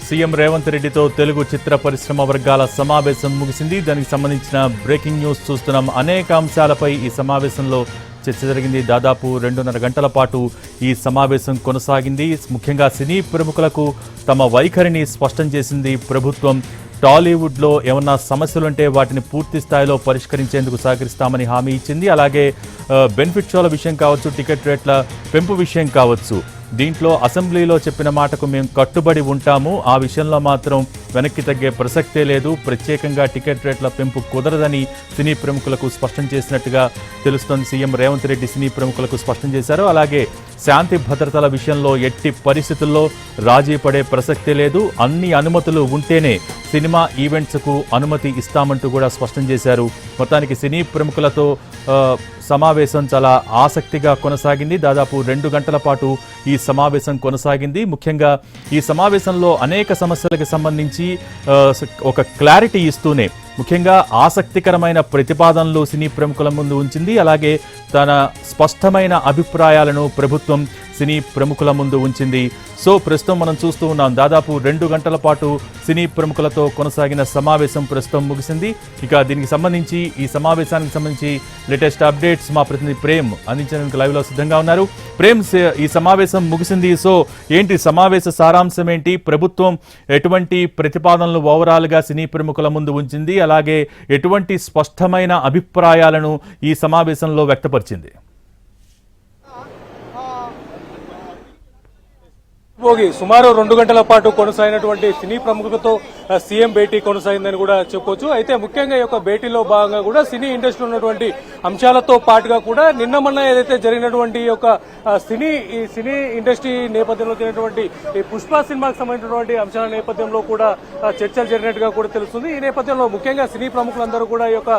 CM Revanth రెడ్డితో తెలుగు చిత్ర పరిశ్రమ వర్గాల సమావేశం ముగిసింది. దానికి సంబంధించిన బ్రేకింగ్ న్యూస్ చూస్తున్నాం. అనేక అంశాలపై ఈ సమావేశంలో చర్చ జరిగింది. దాదాపు 2.5 గంటల పాటు ఈ సమావేశం కొనసాగింది. ముఖ్యంగా సినీ ప్రముఖులకు తమ వైఖరిని స్పష్టం చేసింది ప్రభుత్వం. టాలీవుడ్లో ఏమన్నా సమస్యలుంటే వాటిని పూర్తి స్థాయిలో పరిష్కరించేందుకు సహకరిస్తామని హామీ ఇచ్చింది. అలాగే బెనిఫిట్ షోల విషయం కావచ్చు, టికెట్ రేట్ల పెంపు విషయం కావచ్చు, దీంట్లో అసెంబ్లీలో చెప్పిన మాటకు మేము కట్టుబడి ఉంటాము. ఆ విషయంలో మాత్రం వెనక్కి తగ్గే ప్రసక్తే లేదు. ప్రత్యేకంగా టికెట్ రేట్ల పెంపు కుదరదని సినీ ప్రముఖులకు స్పష్టం చేసినట్టుగా తెలుస్తోంది. సీఎం రేవంత్ రెడ్డి సినీ ప్రముఖులకు స్పష్టం చేశారు. అలాగే శాంతి భద్రతల విషయంలో ఎట్టి పరిస్థితుల్లో రాజీ పడే ప్రసక్తే లేదు. అన్ని అనుమతులు ఉంటేనే సినిమా ఈవెంట్స్కు అనుమతి ఇస్తామంటూ కూడా స్పష్టం చేశారు. మొత్తానికి సినీ ప్రముఖులతో సమావేశం చాలా ఆసక్తిగా కొనసాగింది. దాదాపు 2 గంటల పాటు ఈ సమావేశం కొనసాగింది. ముఖ్యంగా ఈ సమావేశంలో అనేక సమస్యలకు సంబంధించి ఒక క్లారిటీ ఇస్తూనే ముఖ్యంగా ఆసక్తికరమైన ప్రతిపాదనలు సినీ ప్రముఖుల ముందు ఉంచింది. అలాగే తన స్పష్టమైన అభిప్రాయాలను ప్రభుత్వం సినీ ప్రముఖుల ముందు ఉంచింది. సో ప్రస్తుతం మనం చూస్తూ ఉన్నాం, దాదాపు 2 గంటల పాటు సినీ ప్రముఖులతో కొనసాగిన సమావేశం ప్రస్తుతం ముగిసింది. ఇక దీనికి సంబంధించి ఈ సమావేశానికి సంబంధించి లేటెస్ట్ అప్డేట్స్ మా ప్రతినిధి ప్రేమ్ అందించడానికి లైవ్లో సిద్ధంగా ఉన్నారు. ప్రేమ్, ఈ సమావేశం ముగిసింది. సో ఏంటి సమావేశ సారాంశం ఏంటి? ప్రభుత్వం ఎటువంటి ప్రతిపాదనలు ఓవరాల్గా సినీ ప్రముఖుల ముందు ఉంచింది? అలాగే ఎటువంటి స్పష్టమైన అభిప్రాయాలను ఈ సమావేశంలో వ్యక్తపరిచింది? సుమారు 2 గంటల పాటు కొనసాగినటువంటి సినీ ప్రముఖులతో సీఎం భేటీ కొనసాగిందని కూడా చెప్పొచ్చు. అయితే ముఖ్యంగా ఈ యొక్క భేటీలో భాగంగా కూడా సినీ ఇండస్ట్రీలో ఉన్నటువంటి అంశాలతో పాటుగా కూడా నిన్న మొన్న ఏదైతే జరిగినటువంటి ఈ యొక్క సినీ ఇండస్ట్రీ నేపథ్యంలో జరిగినటువంటి ఈ పుష్ప సినిమాకి సంబంధించినటువంటి అంశాల నేపథ్యంలో కూడా చర్చలు జరిగినట్టుగా కూడా తెలుస్తుంది. ఈ నేపథ్యంలో ముఖ్యంగా సినీ ప్రముఖులందరూ కూడా ఈ యొక్క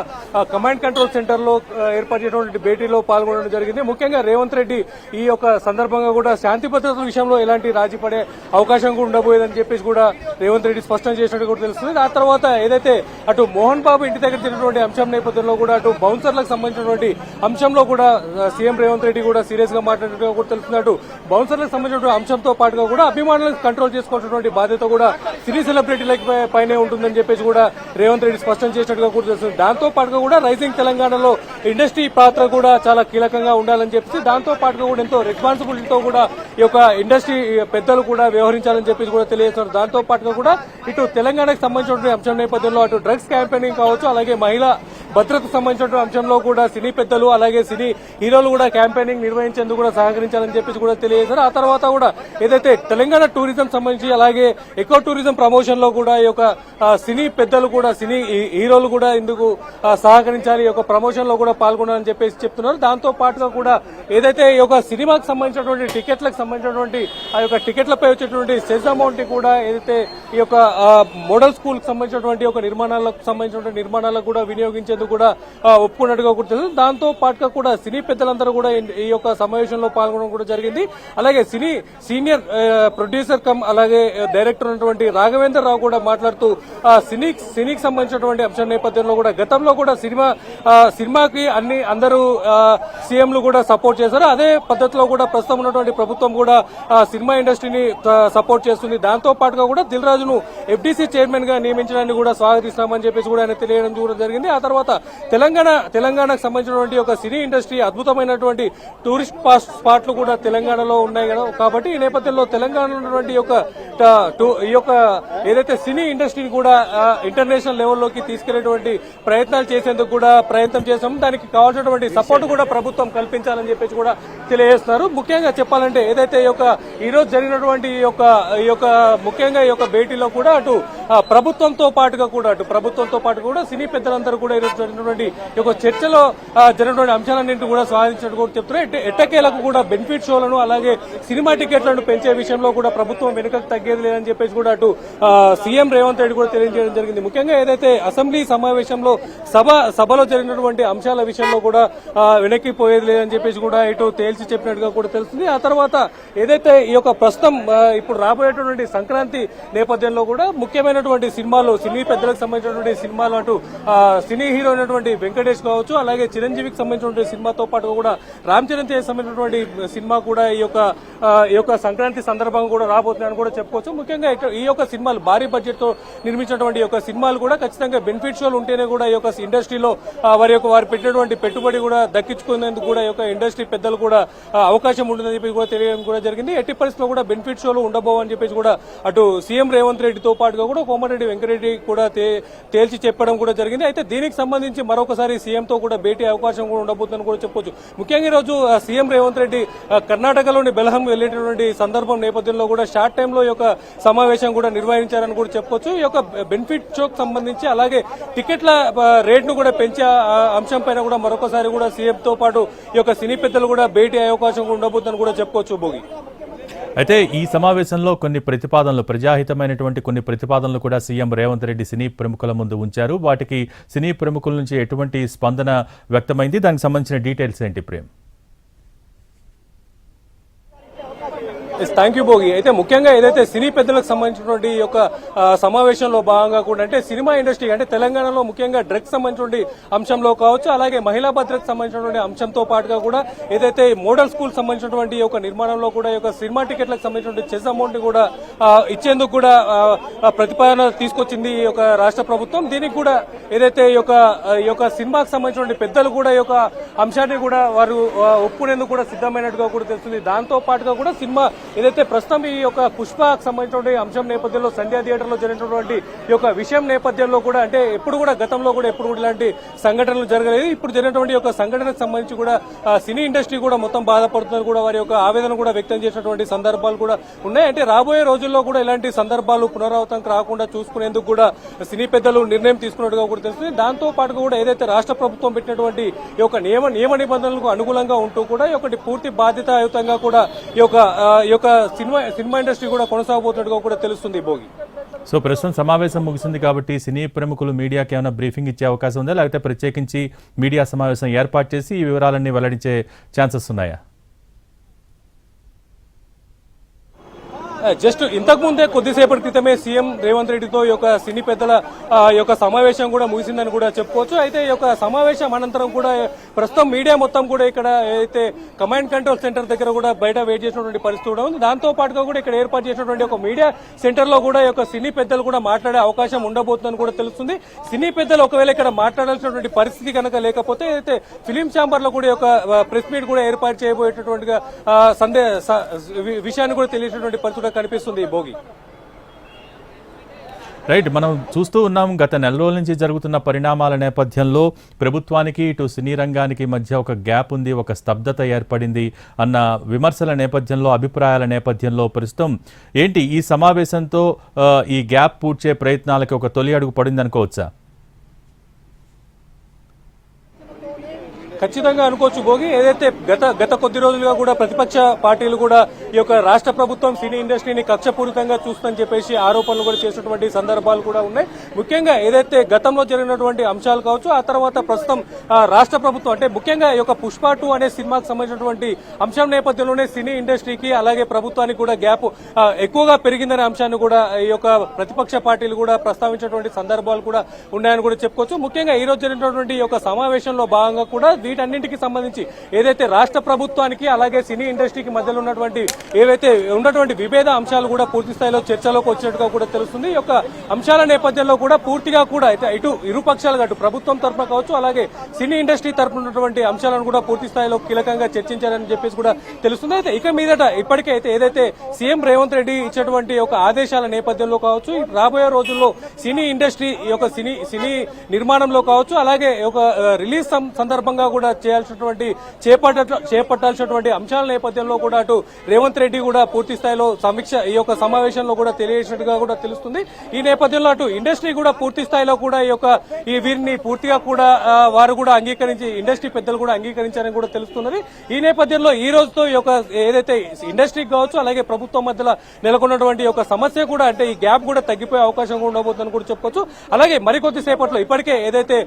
కమాండ్ కంట్రోల్ సెంటర్ లో ఏర్పాటు చేసినటువంటి భేటీలో పాల్గొనడం జరిగింది. ముఖ్యంగా రేవంత్ రెడ్డి ఈ యొక్క సందర్భంగా కూడా శాంతి భద్రతల విషయంలో ఎలాంటి రాజీ పడే అవకాశం కూడా ఉండబోయేదని చెప్పేసి కూడా రేవంత్ రెడ్డి స్పష్టం చేసినట్టు కూడా తెలుస్తుంది. ఆ తర్వాత ఏదైతే అటు మోహన్ బాబు ఇంటి దగ్గర జరిగినటువంటి అంశం నేపథ్యంలో కూడా అటు బౌన్సర్లకు సంబంధించినటువంటి అంశంలో కూడా సీఎం రేవంత్ రెడ్డి కూడా సీరియస్ గా మాట్లాడినట్టుగా కూడా తెలుస్తుంది. అటు బౌన్సర్లకు సంబంధించిన అంశంతో పాటుగా కూడా అభిమానులను కంట్రోల్ చేసుకోవాల్సినటువంటి బాధ్యత కూడా సినీ సెలబ్రిటీల పైనే ఉంటుందని చెప్పేసి కూడా రేవంత్ రెడ్డి స్పష్టం చేసినట్టుగా కూడా తెలుస్తుంది. దాంతో పాటుగా కూడా రైజింగ్ తెలంగాణలో ఇండస్ట్రీ పాత్ర కూడా చాలా కీలకంగా ఉండాలని చెప్పేసి దాంతో పాటుగా కూడా ఎంతో రెస్పాన్సిబిలిటీతో కూడా ఈ యొక్క ఇండస్ట్రీ పెద్దలు కూడా వ్యవహరించాలని చెప్పేసి కూడా తెలియజేస్తున్నారు. దాంతో పాటుగా కూడా ఇటు తెలంగాణకు సంబంధించిన అంశం నేపథ్యంలో అటు డ్రగ్స్ క్యాంపెయినింగ్ కావచ్చు, అలాగే మహిళా భద్రతకు సంబంధించిన అంశంలో కూడా సినీ పెద్దలు అలాగే సినీ హీరోలు కూడా క్యాంపెయినింగ్ నిర్వహించేందుకు కూడా సహకరించాలని చెప్పేసి కూడా తెలియజేశారు. ఆ తర్వాత కూడా ఏదైతే తెలంగాణ టూరిజం సంబంధించి అలాగే ఎకో టూరిజం ప్రమోషన్ లో కూడా ఈ యొక్క సినీ పెద్దలు కూడా సినీ హీరోలు కూడా ఇందుకు సహకరించాలి, ఈ యొక్క ప్రమోషన్ లో కూడా పాల్గొనాలని చెప్పేసి చెప్తున్నారు. దాంతో పాటుగా కూడా ఏదైతే ఈ యొక్క సినిమాకి సంబంధించినటువంటి టికెట్లకు సంబంధించినటువంటి ఆ యొక్క టికెట్లపై వచ్చేటువంటి సెస్ అమౌంట్ కూడా ఏదైతే ఈ యొక్క మోడల్ స్కూల్ కి సంబంధించినటువంటి ఒక నిర్మాణాలకు కూడా వినియోగించేందుకు కూడా ఒప్పుకున్నట్టుగా కూడా తెలుసు. దాంతో పాటుగా కూడా సినీ పెద్దలందరూ కూడా ఈ యొక్క సమావేశంలో పాల్గొనడం కూడా జరిగింది. అలాగే సీనియర్ ప్రొడ్యూసర్ కమ్ అలాగే డైరెక్టర్ ఉన్నటువంటి రాఘవేంద్ర రావు కూడా మాట్లాడుతూ సినీకి సంబంధించినటువంటి అంశం నేపథ్యంలో కూడా గతంలో కూడా సినిమాకి అందరూ సీఎంలు కూడా సపోర్ట్ చేశారు. అదే పద్ధతిలో కూడా ప్రస్తుతం ఉన్నటువంటి ప్రభుత్వం కూడా సినిమా ఇండస్ట్రీని సపోర్ట్ చేస్తుంది. దాంతో పాటుగా కూడా దిల్ రాజును ఎఫ్డీసీ చైర్మన్ గా నియమించడాన్ని కూడా స్వాగతిస్తామని చెప్పేసి కూడా ఆయన తెలియడం కూడా జరిగింది. ఆ తర్వాత తెలంగాణకు సంబంధించినటువంటి ఒక సినీ ఇండస్ట్రీ అద్భుతమైనటువంటి టూరిస్ట్ స్పాట్లు కూడా తెలంగాణలో ఉన్నాయి కదా. కాబట్టి ఈ నేపథ్యంలో తెలంగాణలో ఉన్నటువంటి ఈ యొక్క ఏదైతే సినీ ఇండస్ట్రీని కూడా ఇంటర్నేషనల్ లెవెల్లోకి తీసుకెళ్లేటువంటి ప్రయత్నాలు చేసేందుకు కూడా ప్రయత్నం చేశాం. దానికి కావాల్సినటువంటి సపోర్ట్ కూడా ప్రభుత్వం కల్పించాలని చెప్పేసి కూడా తెలియజేస్తున్నారు. ముఖ్యంగా చెప్పాలంటే ఏదైతే ఈ రోజు జరిగినటువంటి ఈ యొక్క ముఖ్యంగా ఈ యొక్క భేటీలో కూడా అటు ప్రభుత్వంతో పాటుగా కూడా సినీ పెద్దలందరూ కూడా ఈరోజు జరిగినటువంటి ఈ యొక్క చర్చలో జరిగినటువంటి అంశాలన్నింటినీ కూడా స్వాగతించినట్టు కూడా చెప్తున్నారు. ఎట్టకేలకు కూడా బెనిఫిట్ షోలను అలాగే సినిమా టికెట్లను పెంచే విషయంలో కూడా ప్రభుత్వం వెనుకకు తగ్గేది లేదని చెప్పేసి కూడా అటు సీఎం రేవంత్ రెడ్డి కూడా తెలియజేయడం జరిగింది. ముఖ్యంగా ఏదైతే అసెంబ్లీ సమావేశంలో సభలో జరిగినటువంటి అంశాల విషయంలో కూడా వెనక్కి పోయేది లేదని చెప్పేసి కూడా ఇటు తేల్చి చెప్పినట్టుగా కూడా తెలుస్తుంది. ఆ తర్వాత ఏదైతే ఈ యొక్క ప్రస్తుతం ఇప్పుడు రాబోయేటువంటి సంక్రాంతి నేపథ్యంలో కూడా ముఖ్యమైనటువంటి సినిమాలు సినీ పెద్దలకు సంబంధించినటువంటి సినిమాలు అటు సినీ హీరో హీరో అయినటువంటి వెంకటేష్ కావచ్చు, అలాగే చిరంజీవికి సంబంధించినటువంటి సినిమాతో పాటు కూడా రామ్ చరణ్ తేజ్ సంబంధించినటువంటి సినిమా కూడా ఈ యొక్క సంక్రాంతి సందర్భంగా కూడా రాబోతున్నాయని కూడా చెప్పుకోవచ్చు. ముఖ్యంగా ఈ యొక్క సినిమాలు భారీ బడ్జెట్ తో నిర్మించినటువంటి యొక్క సినిమాలు కూడా ఖచ్చితంగా బెనిఫిట్ షోలు ఉంటేనే కూడా ఈ యొక్క ఇండస్ట్రీలో వారు పెట్టినటువంటి పెట్టుబడి కూడా దక్కించుకునేందుకు కూడా ఈ యొక్క ఇండస్ట్రీ పెద్దలు కూడా అవకాశం ఉంటుందని చెప్పి కూడా తెలియడం కూడా జరిగింది. ఎట్టి పరిస్థితుల్లో కూడా బెనిఫిట్ షోలు ఉండబోవని చెప్పేసి కూడా అటు సీఎం రేవంత్ రెడ్డితో పాటుగా కూడా కోమటిరెడ్డి వెంకటరెడ్డి కూడా తేల్చి చెప్పడం కూడా జరిగింది. అయితే దీనికి సంబంధించి మరొకసారి సీఎంతో కూడా భేటీ అవకాశం కూడా ఉండబోతుందని కూడా చెప్పొచ్చు. ముఖ్యంగా ఈ రోజు సీఎం రేవంత్ రెడ్డి కర్ణాటకలోని బెల్హం వెళ్లేటటువంటి సందర్భం నేపథ్యంలో కూడా షార్ట్ టైమ్ లో ఈ యొక్క సమావేశం కూడా నిర్వహించారని కూడా చెప్పొచ్చు. ఈ యొక్క బెనిఫిట్ షోకి సంబంధించి అలాగే టికెట్ల రేట్ ను కూడా పెంచే అంశం పైన కూడా మరొకసారి కూడా సీఎంతో పాటు ఈ యొక్క సినీ పెద్దలు కూడా భేటీ అయ్యే అవకాశం కూడా ఉండబోతుందని కూడా చెప్పుకోవచ్చు. భోగి అయితే ఈ సమావేశంలో కొన్ని ప్రతిపాదనలు, ప్రజాహితమైనటువంటి కొన్ని ప్రతిపాదనలు కూడా సీఎం రేవంత్ రెడ్డి సినీ ప్రముఖుల ముందు ఉంచారు. వాటికి సినీ ప్రముఖుల నుంచి ఎటువంటి స్పందన వ్యక్తమైంది, దానికి సంబంధించిన డీటెయిల్స్ ఏంటి ప్రేమ్? Thank you Bhogi. అయితే ముఖ్యంగా ఏదైతే సినీ పెద్దలకు సంబంధించినటువంటి ఈ యొక్క సమావేశంలో భాగంగా కూడా అంటే సినిమా ఇండస్ట్రీ అంటే తెలంగాణలో ముఖ్యంగా డ్రగ్స్ సంబంధించినటువంటి అంశంలో కావచ్చు, అలాగే మహిళా భద్రతకు సంబంధించినటువంటి అంశంతో పాటుగా కూడా ఏదైతే మోడల్ స్కూల్ సంబంధించినటువంటి ఈ యొక్క నిర్మాణంలో కూడా ఈ యొక్క సినిమా టికెట్లకు సంబంధించినటువంటి చెస్ అమౌంట్ ని కూడా ఇచ్చేందుకు కూడా ప్రతిపాదన తీసుకొచ్చింది ఈ యొక్క రాష్ట్ర ప్రభుత్వం. దీనికి కూడా ఏదైతే ఈ యొక్క సినిమాకు సంబంధించినటువంటి పెద్దలు కూడా ఈ యొక్క అంశాన్ని కూడా వారు ఒప్పుకునేందుకు కూడా సిద్ధమైనట్టుగా కూడా తెలుస్తుంది. దాంతో పాటుగా కూడా సినిమా ఏదైతే ప్రస్తుతం ఈ యొక్క పుష్పకు సంబంధించినటువంటి అంశం నేపథ్యంలో సంధ్యా థియేటర్ లో జరిగినటువంటి ఈ యొక్క విషయం నేపథ్యంలో కూడా అంటే ఎప్పుడు కూడా గతంలో కూడా ఎప్పుడు కూడా ఇలాంటి సంఘటనలు జరగలేదు. ఇప్పుడు జరిగినటువంటి యొక్క సంఘటనకు సంబంధించి కూడా సినీ ఇండస్ట్రీ కూడా మొత్తం బాధపడుతున్నారు కూడా వారి యొక్క ఆవేదన కూడా వ్యక్తం చేసినటువంటి సందర్భాలు కూడా ఉన్నాయి. అంటే రాబోయే రోజుల్లో కూడా ఇలాంటి సందర్భాలు పునరావృతం రాకుండా చూసుకునేందుకు కూడా సినీ పెద్దలు నిర్ణయం తీసుకున్నట్టుగా కూడా తెలుస్తుంది. దాంతో పాటుగా కూడా ఏదైతే రాష్ట్ర ప్రభుత్వం పెట్టినటువంటి ఈ యొక్క నియమ నిబంధనలకు అనుకూలంగా ఉంటూ కూడా ఈ యొక్క పూర్తి బాధ్యతాయుతంగా కూడా ఈ యొక్క సినిమా ఇండస్ట్రీ కూడా కొనసాగబోతున్నట్టుగా కూడా తెలుస్తుంది. భోగి సో ప్రస్తుతం సమావేశం ముగిసింది కాబట్టి సినీ ప్రముఖులు మీడియాకి ఏమైనా బ్రీఫింగ్ ఇచ్చే అవకాశం ఉందా, లేకపోతే ప్రత్యేకించి మీడియా సమావేశం ఏర్పాటు చేసి ఈ వివరాలన్నీ వెల్లడించే ఛాన్సెస్ ఉన్నాయా? జస్ట్ ఇంతకు ముందే కొద్దిసేపటి క్రితమే సీఎం రేవంత్ రెడ్డితో ఈ యొక్క సినీ పెద్దల యొక్క సమావేశం కూడా ముగిసిందని కూడా చెప్పుకోవచ్చు. అయితే ఈ యొక్క సమావేశం అనంతరం కూడా ప్రస్తుతం మీడియా మొత్తం కూడా ఇక్కడ ఏదైతే కమాండ్ కంట్రోల్ సెంటర్ దగ్గర కూడా బయట వెయిట్ చేసినటువంటి పరిస్థితి కూడా ఉంది. దాంతో పాటుగా కూడా ఇక్కడ ఏర్పాటు చేసినటువంటి ఒక మీడియా సెంటర్ లో కూడా ఈ యొక్క సినీ పెద్దలు కూడా మాట్లాడే అవకాశం ఉండబోతుందని కూడా తెలుస్తుంది. సినీ పెద్దలు ఒకవేళ ఇక్కడ మాట్లాడాల్సినటువంటి పరిస్థితి కనుక లేకపోతే అయితే ఫిలిం ఛాంబర్ లో కూడా ఈ యొక్క ప్రెస్ మీట్ కూడా ఏర్పాటు చేయబోయేటటువంటి విషయాన్ని కూడా తెలియజేసినటువంటి పరిస్థితి కనిపిస్తుంది. భోగి రైట్, మనం చూస్తూ ఉన్నాం గత నెల రోజుల నుంచి జరుగుతున్న పరిణామాల నేపథ్యంలో ప్రభుత్వానికి ఇటు సినీ రంగానికి మధ్య ఒక గ్యాప్ ఉంది, ఒక స్తబ్దత ఏర్పడింది అన్న విమర్శల నేపథ్యంలో, అభిప్రాయాల నేపథ్యంలో ప్రస్తుతం ఏంటి ఈ సమావేశంతో ఈ గ్యాప్ పూడ్చే ప్రయత్నాలకి ఒక తొలి అడుగు పడింది అనుకోవచ్చా? ఖచ్చితంగా అనుకోవచ్చు భోగి. ఏదైతే గత కొద్ది రోజులుగా కూడా ప్రతిపక్ష పార్టీలు కూడా ఈ యొక్క రాష్ట్ర ప్రభుత్వం సినీ ఇండస్ట్రీని కక్షపూరితంగా చూస్తుందని చెప్పేసి ఆరోపణలు కూడా చేసినటువంటి సందర్భాలు కూడా ఉన్నాయి. ముఖ్యంగా ఏదైతే గతంలో జరిగినటువంటి అంశాలు కావచ్చు, ఆ తర్వాత ప్రస్తుతం రాష్ట్ర ప్రభుత్వం అంటే ముఖ్యంగా ఈ యొక్క పుష్ప 2 అనే సినిమాకు సంబంధించినటువంటి అంశం నేపథ్యంలోనే సినీ ఇండస్ట్రీకి అలాగే ప్రభుత్వానికి కూడా గ్యాప్ ఎక్కువగా పెరిగిందనే అంశాన్ని కూడా ఈ యొక్క ప్రతిపక్ష పార్టీలు కూడా ప్రస్తావించినటువంటి సందర్భాలు కూడా ఉన్నాయని కూడా చెప్పుకోవచ్చు. ముఖ్యంగా ఈ రోజు జరిగినటువంటి ఈ యొక్క సమావేశంలో భాగంగా కూడా వీటన్నింటికి సంబంధించి ఏదైతే రాష్ట్ర ప్రభుత్వానికి అలాగే సినీ ఇండస్ట్రీకి మధ్యలో ఉన్నటువంటి ఏవైతే ఉన్నటువంటి విభేద అంశాలు కూడా పూర్తి స్థాయిలో చర్చలోకి వచ్చినట్టుగా కూడా తెలుస్తుంది. ఈ యొక్క అంశాల నేపథ్యంలో కూడా పూర్తిగా కూడా అయితే ఇరు పక్షాలుగా అటు ప్రభుత్వం తరఫున కావచ్చు అలాగే సినీ ఇండస్ట్రీ తరఫున ఉన్నటువంటి అంశాలను కూడా పూర్తి స్థాయిలో కీలకంగా చర్చించారని చెప్పేసి కూడా తెలుస్తుంది. అయితే ఇక మీదట ఇప్పటికే అయితే ఏదైతే సీఎం రేవంత్ రెడ్డి ఇచ్చినటువంటి ఒక ఆదేశాల నేపథ్యంలో కావచ్చు, రాబోయే రోజుల్లో సినీ ఇండస్ట్రీ ఈ యొక్క సినీ నిర్మాణంలో కావచ్చు అలాగే ఒక రిలీజ్ సందర్భంగా కూడా చేపట్టాల్సినటువంటి అంశాల నేపథ్యంలో కూడా అటు రేవంత్ రెడ్డి కూడా పూర్తి స్థాయిలో సమీక్ష ఈ యొక్క సమావేశంలో కూడా తెలియజేసినట్టుగా కూడా తెలుస్తుంది. ఈ నేపథ్యంలో అటు ఇండస్ట్రీ కూడా పూర్తి స్థాయిలో కూడా ఈ వీరిని పూర్తిగా కూడా వారు కూడా అంగీకరించి ఇండస్ట్రీ పెద్దలు కూడా అంగీకరించారని కూడా తెలుస్తున్నది. ఈ నేపథ్యంలో ఈ రోజుతో ఈ యొక్క ఏదైతే ఇండస్ట్రీకి కావచ్చు అలాగే ప్రభుత్వం మధ్యలో నెలకొన్నటువంటి ఒక సమస్య కూడా అంటే ఈ గ్యాప్ కూడా తగ్గిపోయే అవకాశం కూడా ఉండబోతుందని కూడా చెప్పుకోవచ్చు. అలాగే మరికొద్ది సేపట్లో ఇప్పటికే ఏదైతే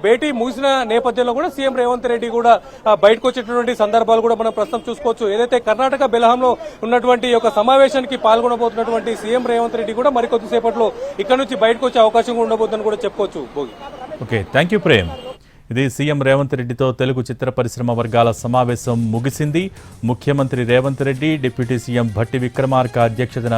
భేటీ ముగిసిన నేపథ్యంలో కూడా సీఎం రేవంత్ రెడ్డి కూడా బయటకు వచ్చేటటువంటి సందర్భాలు కూడా మనం ప్రస్తుతం చూసుకోవచ్చు. ఏదైతే కర్ణాటక బెల్హాంలో ఉన్నటువంటి ఒక సమావేశానికి పాల్గొనబోతున్నటువంటి సీఎం రేవంత్ రెడ్డి కూడా మరికొద్ది సేపట్లో ఇక్కడ నుంచి బయటకు వచ్చే అవకాశం ఉండబోతుందని కూడా చెప్పుకోవచ్చు. Bhogi okay, thank you Prem. ఇది సీఎం రేవంత్ రెడ్డితో తెలుగు చిత్ర పరిశ్రమ వర్గాల సమావేశం ముగిసింది. ముఖ్యమంత్రి రేవంత్ రెడ్డి, డిప్యూటీ సీఎం భట్టి విక్రమార్క అధ్యక్షతన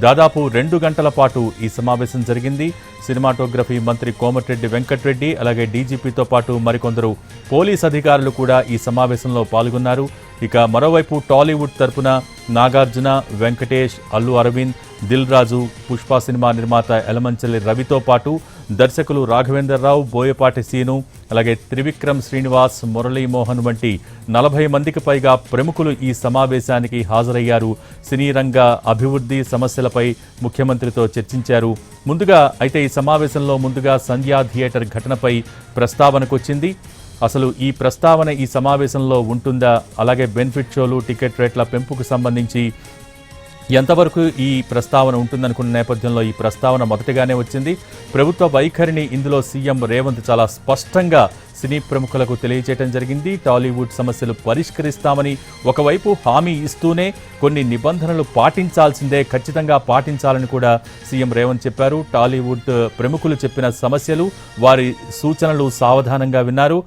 దాదాపు 2 గంటల పాటు ఈ సమావేశం జరిగింది. సినిమాటోగ్రఫీ మంత్రి కోమటిరెడ్డి వెంకటరెడ్డి, అలాగే డీజీపీతో పాటు మరికొందరు పోలీస్ అధికారులు కూడా ఈ సమావేశంలో పాల్గొన్నారు. ఇక మరోవైపు టాలీవుడ్ తరపున నాగార్జున, వెంకటేష్, అల్లు అరవింద్, దిల్ రాజు, పుష్ప సినిమా నిర్మాత ఎలమంచల్లి రవితో పాటు దర్శకులు రాఘవేంద్రరావు, బోయపాటి సీను, అలాగే త్రివిక్రమ్ శ్రీనివాస్, మురళీమోహన్ వంటి 40 మందికి పైగా ప్రముఖులు ఈ సమావేశానికి హాజరయ్యారు. సినీ రంగ అభివృద్ధి సమస్యలపై ముఖ్యమంత్రితో చర్చించారు. అయితే ఈ సమావేశంలో ముందుగా సంధ్యా థియేటర్ ఘటనపై ప్రస్తావనకొచ్చింది. అసలు ఈ ప్రస్తావన ఈ సమావేశంలో ఉంటుందా, అలాగే బెనిఫిట్ షోలు, టికెట్ రేట్ల పెంపుకు సంబంధించి ఎంతవరకు ఈ ప్రస్తావన ఉంటుందనుకున్న నేపథ్యంలో ఈ ప్రస్తావన మొదటగానే వచ్చింది. ప్రభుత్వ వైఖరిని ఇందులో సీఎం రేవంత్ చాలా స్పష్టంగా సినీ ప్రముఖులకు తెలియజేయడం జరిగింది. టాలీవుడ్ సమస్యలు పరిష్కరిస్తామని ఒకవైపు హామీ ఇస్తూనే కొన్ని నిబంధనలు పాటించాల్సిందే, ఖచ్చితంగా పాటించాలని కూడా సీఎం రేవంత్ చెప్పారు. టాలీవుడ్ ప్రముఖులు చెప్పిన సమస్యలు, వారి సూచనలు సావధానంగా విన్నారు.